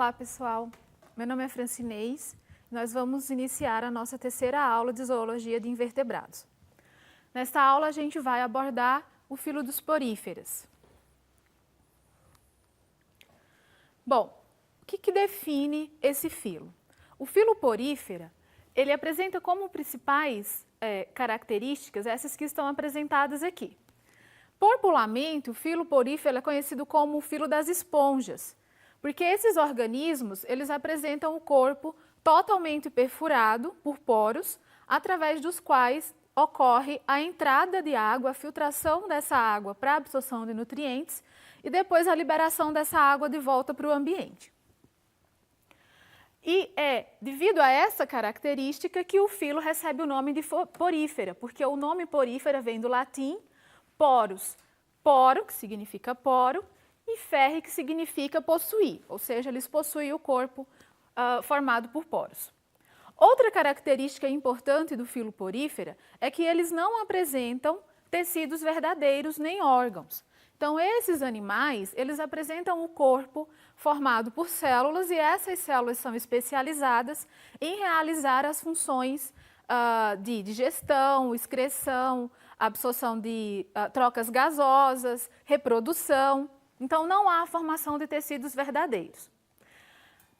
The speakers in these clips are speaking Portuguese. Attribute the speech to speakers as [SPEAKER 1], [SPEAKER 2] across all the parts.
[SPEAKER 1] Olá, pessoal. Meu nome é Francinês e nós vamos iniciar a nossa terceira aula de Zoologia de Invertebrados. Nesta aula, a gente vai abordar o filo dos poríferas. Bom, o que define esse filo? O filo porífera, ele apresenta como principais características essas que estão apresentadas aqui. Popularmente, o filo porífero é conhecido como o filo das esponjas, porque esses organismos, eles apresentam o corpo totalmente perfurado por poros, através dos quais ocorre a entrada de água, a filtração dessa água para a absorção de nutrientes e depois a liberação dessa água de volta para o ambiente. E é devido a essa característica que o filo recebe o nome de porífera, porque o nome porífera vem do latim porus, poro, que significa poro, e ferre, que significa possuir, ou seja, eles possuem o corpo formado por poros. Outra característica importante do filo porífera é que eles não apresentam tecidos verdadeiros nem órgãos. Então, esses animais, eles apresentam o corpo formado por células e essas células são especializadas em realizar as funções de digestão, excreção, absorção de trocas gasosas, reprodução. Então, não há formação de tecidos verdadeiros.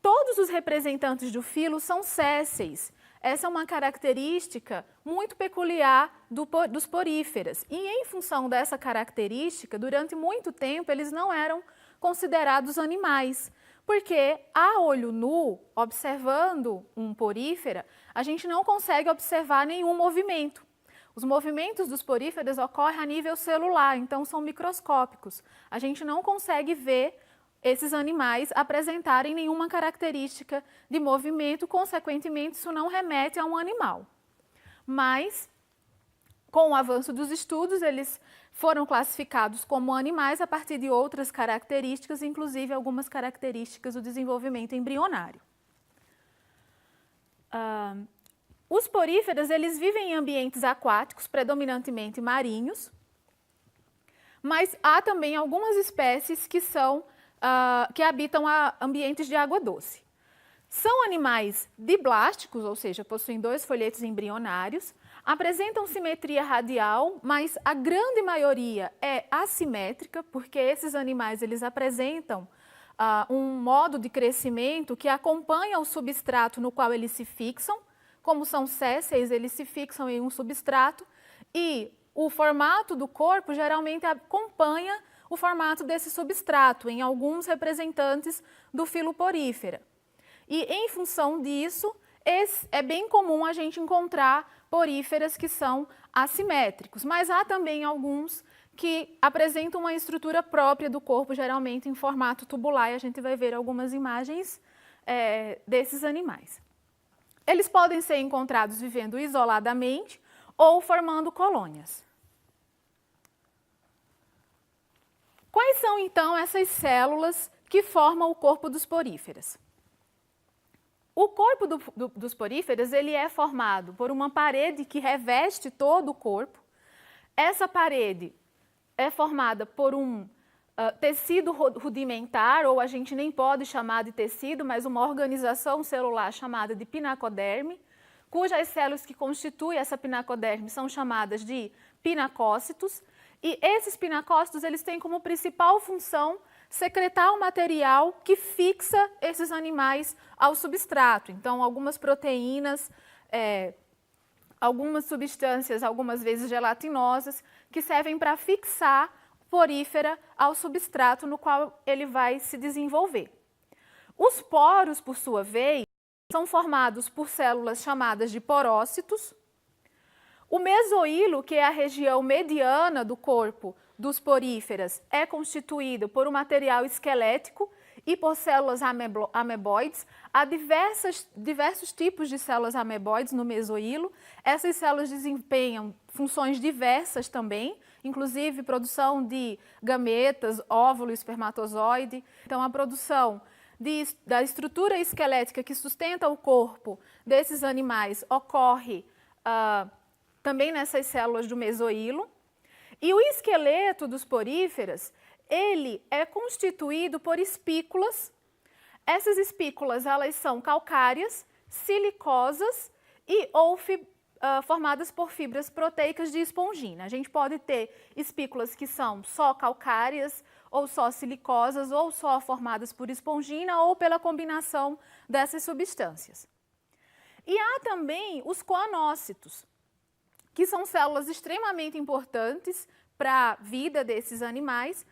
[SPEAKER 1] Todos os representantes do filo são sésseis. Essa é uma característica muito peculiar dos poríferas. E, em função dessa característica, durante muito tempo, eles não eram considerados animais. Porque, a olho nu, observando um porífera, a gente não consegue observar nenhum movimento. Os movimentos dos poríferas ocorrem a nível celular, então são microscópicos. A gente não consegue ver esses animais apresentarem nenhuma característica de movimento, consequentemente, isso não remete a um animal. Mas, com o avanço dos estudos, eles foram classificados como animais a partir de outras características, inclusive algumas características do desenvolvimento embrionário. Os poríferas, eles vivem em ambientes aquáticos, predominantemente marinhos, mas há também algumas espécies que habitam ambientes de água doce. São animais diblásticos, ou seja, possuem 2 folhetos embrionários, apresentam simetria radial, mas a grande maioria é assimétrica, porque esses animais eles apresentam um modo de crescimento que acompanha o substrato no qual eles se fixam. Como são sésseis, eles se fixam em um substrato e o formato do corpo geralmente acompanha o formato desse substrato em alguns representantes do filo porífera. E, em função disso, é bem comum a gente encontrar poríferas que são assimétricos, mas há também alguns que apresentam uma estrutura própria do corpo, geralmente em formato tubular, e a gente vai ver algumas imagens desses animais. Eles podem ser encontrados vivendo isoladamente ou formando colônias. Quais são, então, essas células que formam o corpo dos poríferas? O corpo dos poríferas ele é formado por uma parede que reveste todo o corpo. Essa parede é formada por um tecido rudimentar, ou a gente nem pode chamar de tecido, mas uma organização celular chamada de pinacoderme, cujas células que constituem essa pinacoderme são chamadas de pinacócitos, e esses pinacócitos eles têm como principal função secretar o material que fixa esses animais ao substrato. Então, algumas proteínas, algumas substâncias, algumas vezes gelatinosas, que servem para fixar porífera ao substrato no qual ele vai se desenvolver. Os poros, por sua vez, são formados por células chamadas de porócitos. O mesoílo, que é a região mediana do corpo dos poríferas, é constituído por um material esquelético e por células ameboides. Há diversos tipos de células ameboides no mesoílo. Essas células desempenham funções diversas também, inclusive produção de gametas, óvulo e espermatozoide. Então, a produção da estrutura esquelética que sustenta o corpo desses animais ocorre também nessas células do mesoílo. E o esqueleto dos poríferas, ele é constituído por espículas. Essas espículas, elas são calcárias, silicosas e ou formadas por fibras proteicas de espongina. A gente pode ter espículas que são só calcárias, ou só silicosas, ou só formadas por espongina, ou pela combinação dessas substâncias. E há também os coanócitos, que são células extremamente importantes para a vida desses animais,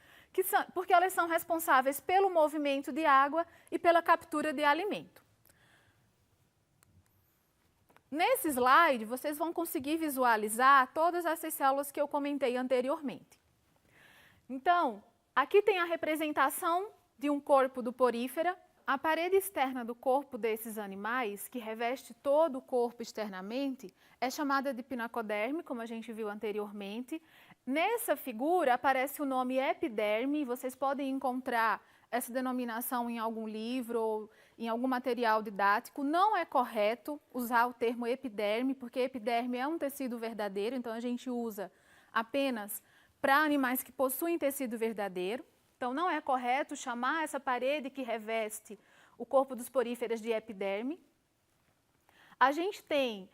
[SPEAKER 1] porque elas são responsáveis pelo movimento de água e pela captura de alimento. Nesse slide, vocês vão conseguir visualizar todas essas células que eu comentei anteriormente. Então, aqui tem a representação de um corpo do porífera. A parede externa do corpo desses animais, que reveste todo o corpo externamente, é chamada de pinacoderme, como a gente viu anteriormente. Nessa figura aparece o nome epiderme, vocês podem encontrar essa denominação em algum livro ou em algum material didático. Não é correto usar o termo epiderme, porque epiderme é um tecido verdadeiro, então a gente usa apenas para animais que possuem tecido verdadeiro. Então, não é correto chamar essa parede que reveste o corpo dos poríferas de epiderme. A gente tem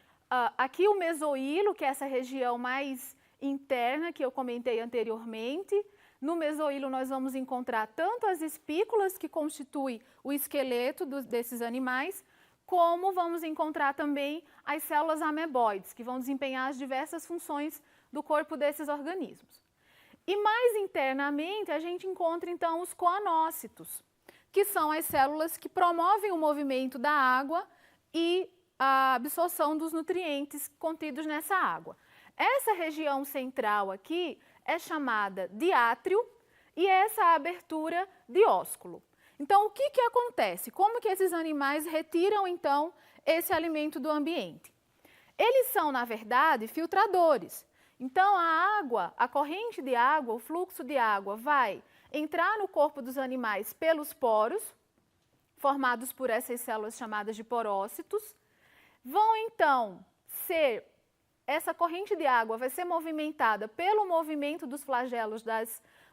[SPEAKER 1] aqui o mesoílo, que é essa região mais interna que eu comentei anteriormente. No mesoílo nós vamos encontrar tanto as espículas que constituem o esqueleto desses animais, como vamos encontrar também as células ameboides, que vão desempenhar as diversas funções do corpo desses organismos. E mais internamente a gente encontra então os coanócitos, que são as células que promovem o movimento da água e a absorção dos nutrientes contidos nessa água. Essa região central aqui é chamada de átrio e essa é a abertura de ósculo. Então, o que acontece? Como que esses animais retiram, então, esse alimento do ambiente? Eles são, na verdade, filtradores. Então, a água, a corrente de água, o fluxo de água vai entrar no corpo dos animais pelos poros, formados por essas células chamadas de porócitos. Vão, então, essa corrente de água vai ser movimentada pelo movimento dos flagelos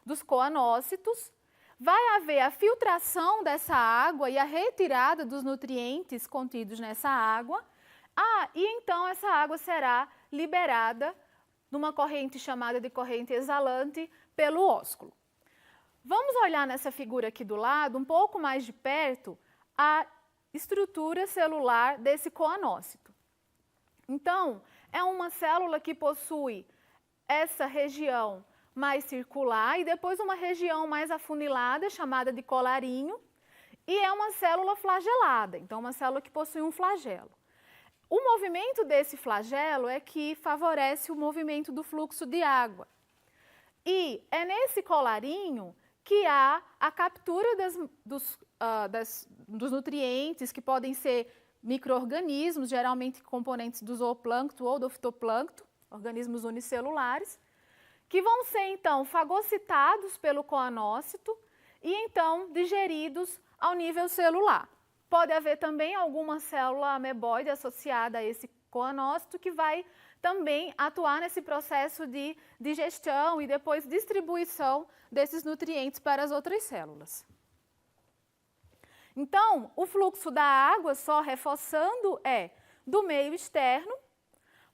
[SPEAKER 1] dos coanócitos. Vai haver a filtração dessa água e a retirada dos nutrientes contidos nessa água. E então essa água será liberada numa corrente chamada de corrente exalante pelo ósculo. Vamos olhar nessa figura aqui do lado, um pouco mais de perto, a estrutura celular desse coanócito. Então, é uma célula que possui essa região mais circular e depois uma região mais afunilada, chamada de colarinho, e é uma célula flagelada, então uma célula que possui um flagelo. O movimento desse flagelo é que favorece o movimento do fluxo de água. E é nesse colarinho que há a captura dos nutrientes, que podem ser micro-organismos, geralmente componentes do zooplâncton ou do fitoplâncton, organismos unicelulares, que vão ser, então, fagocitados pelo coanócito e, então, digeridos ao nível celular. Pode haver também alguma célula ameboide associada a esse coanócito que vai também atuar nesse processo de digestão e depois distribuição desses nutrientes para as outras células. Então, o fluxo da água, só reforçando, é do meio externo,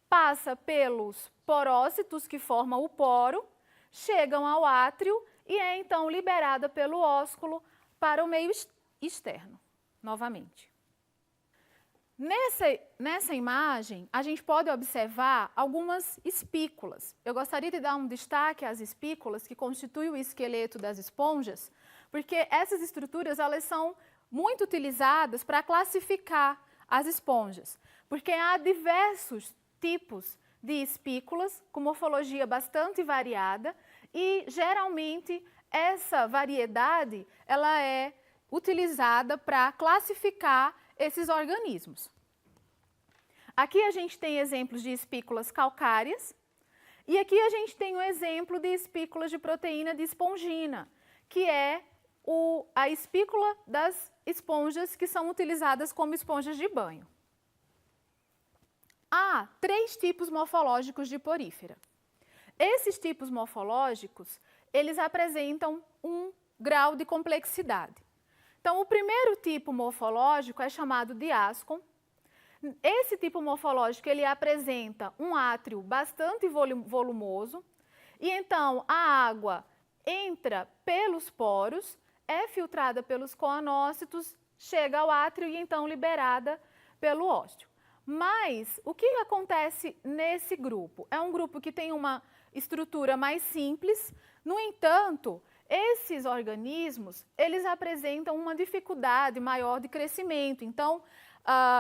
[SPEAKER 1] passa pelos porócitos que formam o poro, chegam ao átrio e é então liberada pelo ósculo para o meio externo, novamente. Nessa imagem, a gente pode observar algumas espículas. Eu gostaria de dar um destaque às espículas que constituem o esqueleto das esponjas, porque essas estruturas elas são muito utilizadas para classificar as esponjas, porque há diversos tipos de espículas com morfologia bastante variada e, geralmente, essa variedade ela é utilizada para classificar esses organismos. Aqui a gente tem exemplos de espículas calcárias e aqui a gente tem o exemplo de espículas de proteína de espongina, que é a espícula das esponjas que são utilizadas como esponjas de banho. Há 3 tipos morfológicos de porífera. Esses tipos morfológicos, eles apresentam um grau de complexidade. Então, o primeiro tipo morfológico é chamado de ascon. Esse tipo morfológico ele apresenta um átrio bastante volumoso e então a água entra pelos poros, é filtrada pelos coanócitos, chega ao átrio e então liberada pelo ósteo. Mas o que acontece nesse grupo? É um grupo que tem uma estrutura mais simples, no entanto, esses organismos, eles apresentam uma dificuldade maior de crescimento. Então,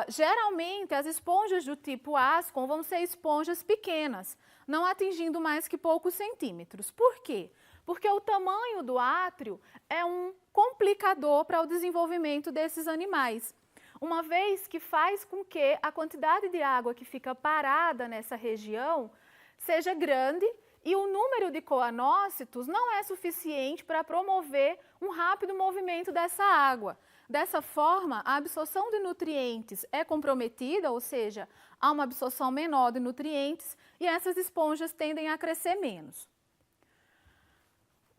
[SPEAKER 1] geralmente, as esponjas do tipo ascon vão ser esponjas pequenas, não atingindo mais que poucos centímetros. Por quê? Porque o tamanho do átrio é um complicador para o desenvolvimento desses animais, uma vez que faz com que a quantidade de água que fica parada nessa região seja grande e o número de coanócitos não é suficiente para promover um rápido movimento dessa água. Dessa forma, a absorção de nutrientes é comprometida, ou seja, há uma absorção menor de nutrientes e essas esponjas tendem a crescer menos.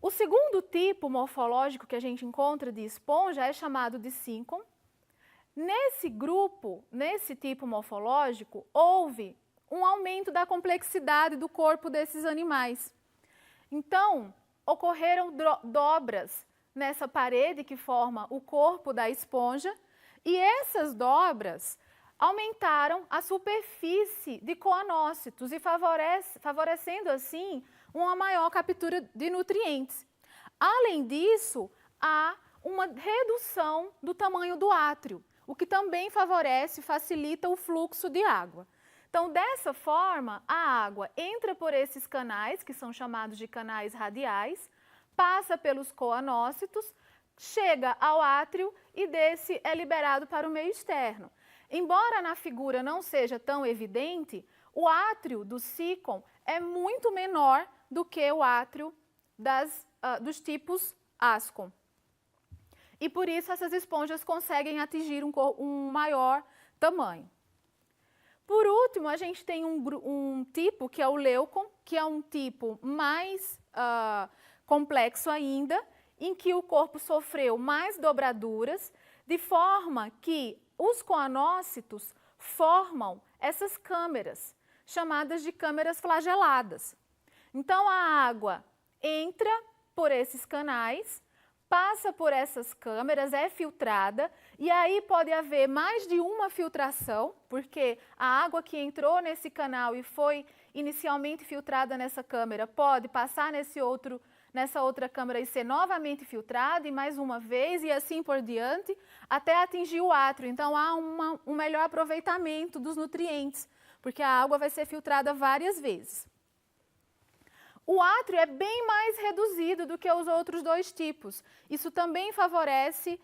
[SPEAKER 1] O segundo tipo morfológico que a gente encontra de esponja é chamado de síncon. Nesse grupo, nesse tipo morfológico, houve um aumento da complexidade do corpo desses animais. Então, ocorreram dobras nessa parede que forma o corpo da esponja e essas dobras aumentaram a superfície de coanócitos e favorecendo assim uma maior captura de nutrientes. Além disso, há uma redução do tamanho do átrio, o que também favorece e facilita o fluxo de água. Então, dessa forma, a água entra por esses canais, que são chamados de canais radiais, passa pelos coanócitos, chega ao átrio e desse é liberado para o meio externo. Embora na figura não seja tão evidente, o átrio do síncon é muito menor do que o átrio dos tipos ascon. E por isso essas esponjas conseguem atingir um maior tamanho. Por último, a gente tem um tipo que é o leucon, que é um tipo mais complexo ainda, em que o corpo sofreu mais dobraduras, de forma que os coanócitos formam essas câmeras, chamadas de câmeras flageladas. Então, a água entra por esses canais, passa por essas câmeras, é filtrada, e aí pode haver mais de uma filtração, porque a água que entrou nesse canal e foi inicialmente filtrada nessa câmera pode passar nessa outra câmara e ser novamente filtrada, e mais uma vez, e assim por diante, até atingir o átrio. Então, há um melhor aproveitamento dos nutrientes, porque a água vai ser filtrada várias vezes. O átrio é bem mais reduzido do que os outros dois tipos. Isso também favorece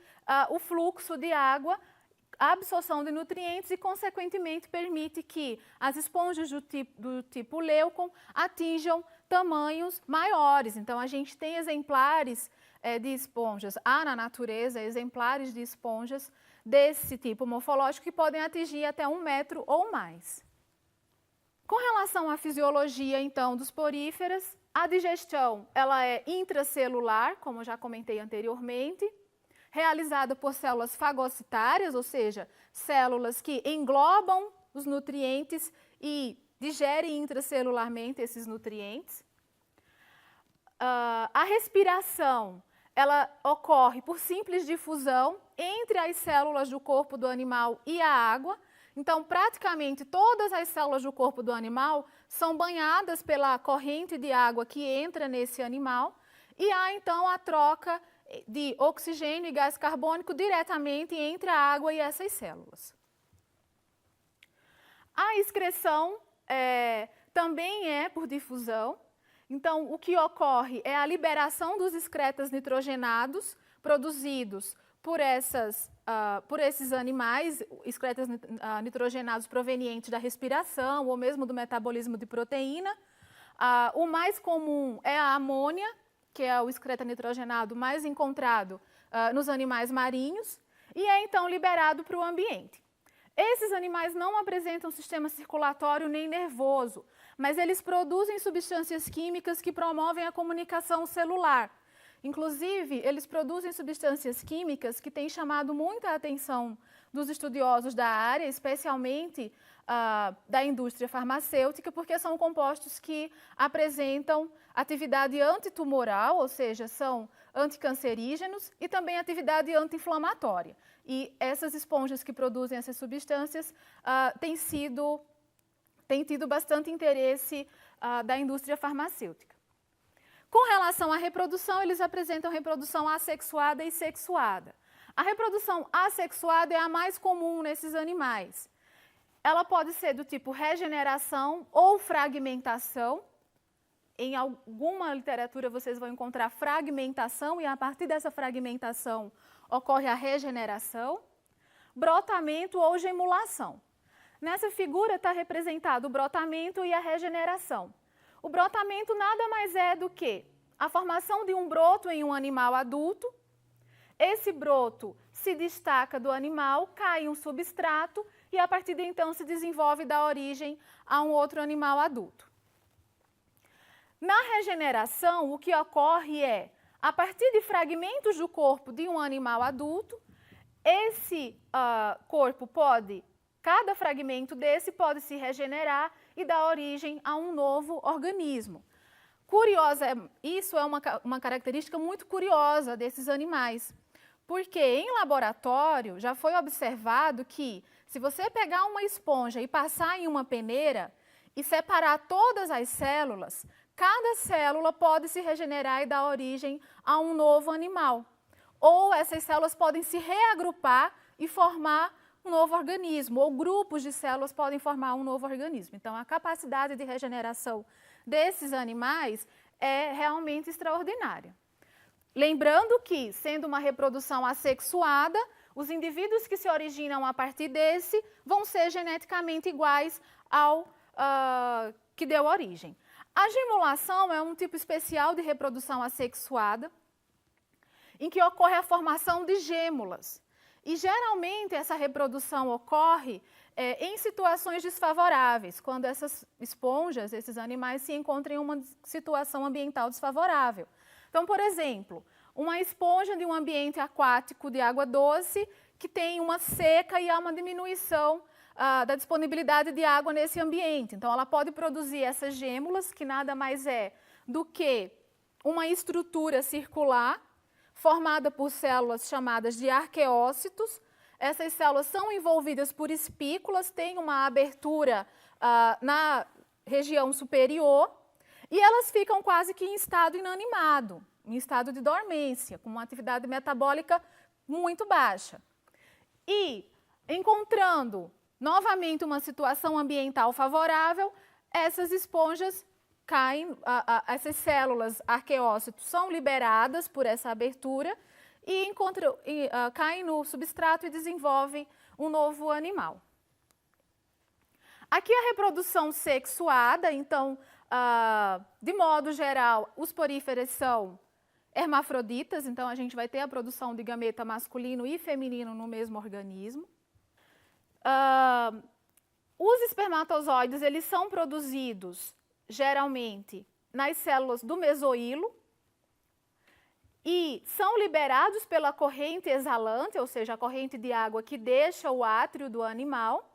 [SPEAKER 1] o fluxo de água, a absorção de nutrientes e, consequentemente, permite que as esponjas do tipo leucon atinjam tamanhos maiores. Então, a gente tem exemplares de esponjas, há na natureza exemplares de esponjas desse tipo morfológico que podem atingir até 1 metro ou mais. Com relação à fisiologia, então, dos poríferas, a digestão ela é intracelular, como eu já comentei anteriormente, realizada por células fagocitárias, ou seja, células que englobam os nutrientes e digerem intracelularmente esses nutrientes. A respiração ela ocorre por simples difusão entre as células do corpo do animal e a água. Então, praticamente todas as células do corpo do animal são banhadas pela corrente de água que entra nesse animal e há então a troca de oxigênio e gás carbônico diretamente entre a água e essas células. A excreção também é por difusão. Então, o que ocorre é a liberação dos excretas nitrogenados produzidos por esses animais, excretas nitrogenados provenientes da respiração ou mesmo do metabolismo de proteína. O mais comum é a amônia, que é o excreta nitrogenado mais encontrado nos animais marinhos, e é então liberado para o ambiente. Esses animais não apresentam sistema circulatório nem nervoso, mas eles produzem substâncias químicas que promovem a comunicação celular. Inclusive, eles produzem substâncias químicas que têm chamado muita atenção dos estudiosos da área, especialmente da indústria farmacêutica, porque são compostos que apresentam atividade antitumoral, ou seja, são anticancerígenos, e também atividade anti-inflamatória. E essas esponjas que produzem essas substâncias têm tido bastante interesse da indústria farmacêutica. Com relação à reprodução, eles apresentam reprodução assexuada e sexuada. A reprodução assexuada é a mais comum nesses animais. Ela pode ser do tipo regeneração ou fragmentação. Em alguma literatura vocês vão encontrar fragmentação e a partir dessa fragmentação ocorre a regeneração, brotamento ou gemulação. Nessa figura está representado o brotamento e a regeneração. O brotamento nada mais é do que a formação de um broto em um animal adulto. Esse broto se destaca do animal, cai em um substrato e a partir de então se desenvolve e dá origem a um outro animal adulto. Na regeneração, o que ocorre é, a partir de fragmentos do corpo de um animal adulto, esse corpo cada fragmento desse pode se regenerar e dar origem a um novo organismo. Isso é uma característica muito curiosa desses animais, porque em laboratório já foi observado que se você pegar uma esponja e passar em uma peneira e separar todas as células, cada célula pode se regenerar e dar origem a um novo animal. Ou essas células podem se reagrupar e formar um novo organismo, ou grupos de células podem formar um novo organismo. Então, a capacidade de regeneração desses animais é realmente extraordinária. Lembrando que, sendo uma reprodução assexuada, os indivíduos que se originam a partir desse vão ser geneticamente iguais ao que deu origem. A gemulação é um tipo especial de reprodução assexuada, em que ocorre a formação de gêmulas. E, geralmente, essa reprodução ocorre em situações desfavoráveis, quando essas esponjas, esses animais, se encontram em uma situação ambiental desfavorável. Então, por exemplo, uma esponja de um ambiente aquático de água doce que tem uma seca e há uma diminuição da disponibilidade de água nesse ambiente. Então, ela pode produzir essas gêmulas, que nada mais é do que uma estrutura circular formada por células chamadas de arqueócitos. Essas células são envolvidas por espículas, têm uma abertura na região superior e elas ficam quase que em estado inanimado, em estado de dormência, com uma atividade metabólica muito baixa. E, encontrando novamente uma situação ambiental favorável, essas esponjas caem, essas células arqueócitos são liberadas por essa abertura e caem no substrato e desenvolvem um novo animal. Aqui a reprodução sexuada, então, de modo geral, os poríferos são hermafroditas, então a gente vai ter a produção de gameta masculino e feminino no mesmo organismo. Os espermatozoides, eles são produzidos geralmente nas células do mesoílo e são liberados pela corrente exalante, ou seja, a corrente de água que deixa o átrio do animal,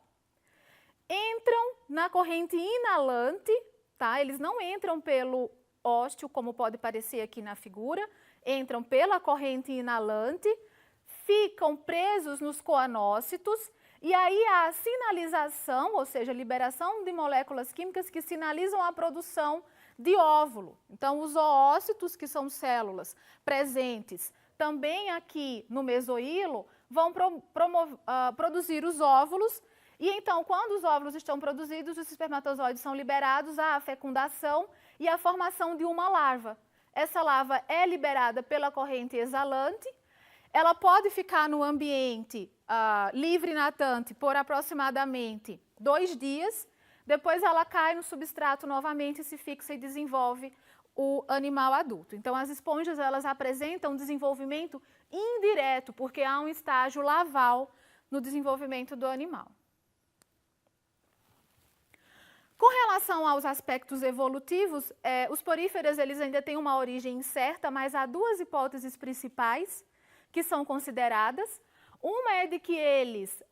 [SPEAKER 1] entram na corrente inalante, tá? Eles não entram pelo ósteo, como pode parecer aqui na figura, entram pela corrente inalante, ficam presos nos coanócitos. E aí há a sinalização, ou seja, a liberação de moléculas químicas que sinalizam a produção de óvulo. Então, os oócitos, que são células presentes também aqui no mesoílo, vão produzir os óvulos. E então, quando os óvulos estão produzidos, os espermatozoides são liberados à fecundação e à formação de uma larva. Essa larva é liberada pela corrente exalante. Ela pode ficar no ambiente livre natante por aproximadamente 2 dias, depois ela cai no substrato novamente, se fixa e desenvolve o animal adulto. Então, as esponjas, elas apresentam desenvolvimento indireto, porque há um estágio laval no desenvolvimento do animal. Com relação aos aspectos evolutivos, os poríferos eles ainda têm uma origem incerta, mas há duas hipóteses principais que são consideradas. Uma é de que eles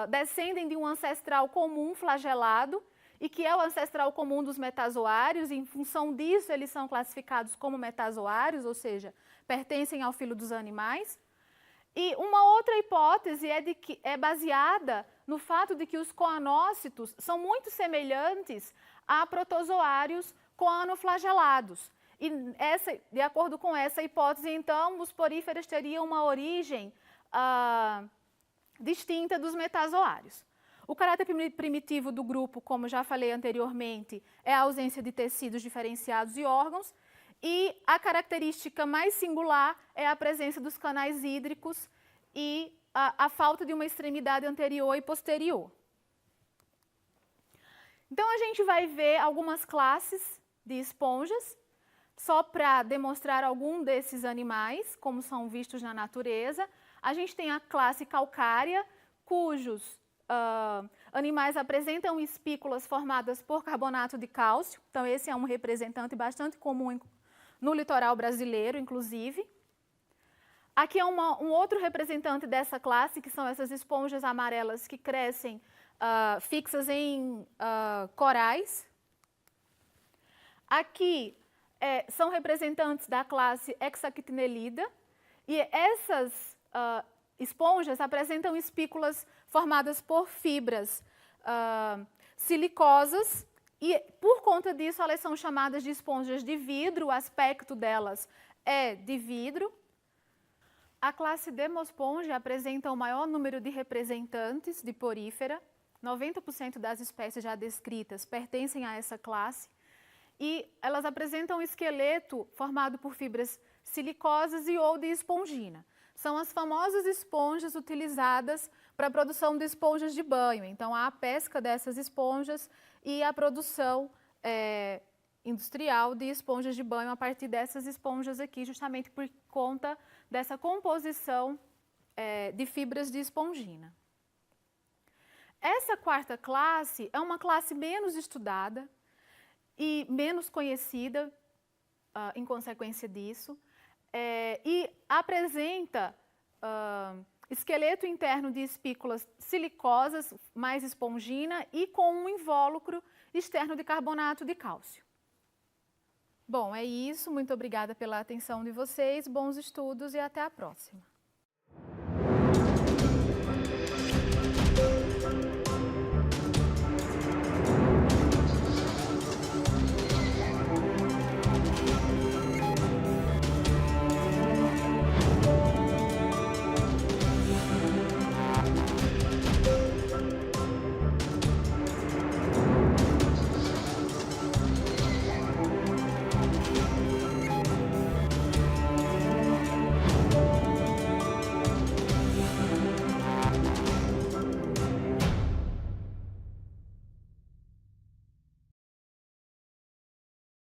[SPEAKER 1] descendem de um ancestral comum flagelado, e que é o ancestral comum dos metazoários, e em função disso eles são classificados como metazoários, ou seja, pertencem ao filo dos animais. E uma outra hipótese é baseada no fato de que os coanócitos são muito semelhantes a protozoários coanoflagelados. E de acordo com essa hipótese, então, os poríferos teriam uma origem distinta dos metazoários. O caráter primitivo do grupo, como já falei anteriormente, é a ausência de tecidos diferenciados e órgãos, e a característica mais singular é a presença dos canais hídricos e a falta de uma extremidade anterior e posterior. Então, a gente vai ver algumas classes de esponjas, só para demonstrar algum desses animais, como são vistos na natureza. A gente tem a classe calcária, cujos animais apresentam espículas formadas por carbonato de cálcio. Então, esse é um representante bastante comum no litoral brasileiro, inclusive. Aqui é um outro representante dessa classe, que são essas esponjas amarelas que crescem fixas em corais. Aqui são representantes da classe Hexactinellida, e essas esponjas apresentam espículas formadas por fibras silicosas, e por conta disso elas são chamadas de esponjas de vidro, o aspecto delas é de vidro. A classe Demospongia apresenta o maior número de representantes de porífera, 90% das espécies já descritas pertencem a essa classe, e elas apresentam um esqueleto formado por fibras silicosas e ou de espongina. São as famosas esponjas utilizadas para a produção de esponjas de banho. Então, há a pesca dessas esponjas e a produção industrial de esponjas de banho a partir dessas esponjas aqui, justamente por conta dessa composição de fibras de espongina. Essa quarta classe é uma classe menos estudada e menos conhecida em consequência disso, e apresenta esqueleto interno de espículas silicosas, mais espongina, e com um invólucro externo de carbonato de cálcio. Bom, é isso. Muito obrigada pela atenção de vocês, bons estudos e até a próxima.